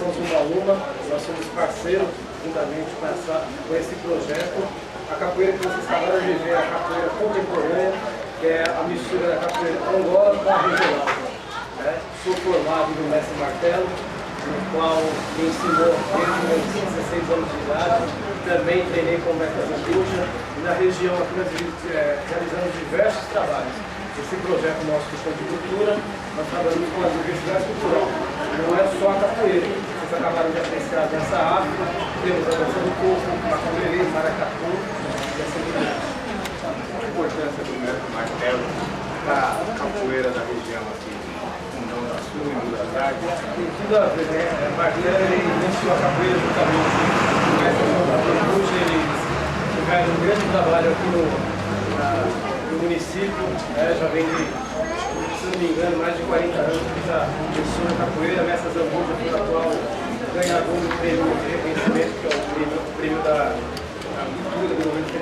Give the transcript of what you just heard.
Associação Zumba-Uma, nós somos parceiros, juntamente com esse projeto. A capoeira que vocês acabaram de ver é a capoeira contemporânea, que é a mistura da capoeira Angola com a regional. Sou formado no Mestre Martelo, no qual me ensinou desde meus 16 anos de idade. Também treinei com o Mestre Zambuja e na região aqui nós realizamos diversos trabalhos. Esse projeto nosso de Chão de Cultura, nós trabalhamos com a diversidade cultural. Não é só a capoeira. Vocês acabaram de apreciar a dança afro, temos a dança do corpo, a capoeira, maracatu e assim por diante. Qual a importância do Mestre Martelo para a capoeira da região aqui? Não da sul e do Tarde? Tem tudo a ver, né? Martelo iniciou a capoeira justamente com o Mestre Zambuja. Eles tiveram um grande trabalho aqui no município, já vem de, se não me engano, mais de 40 anos que já iniciou a capoeira. Mestre Zambuja foi o atual ganhador do prêmio de reconhecimento, que é o prêmio da cultura do governo federal.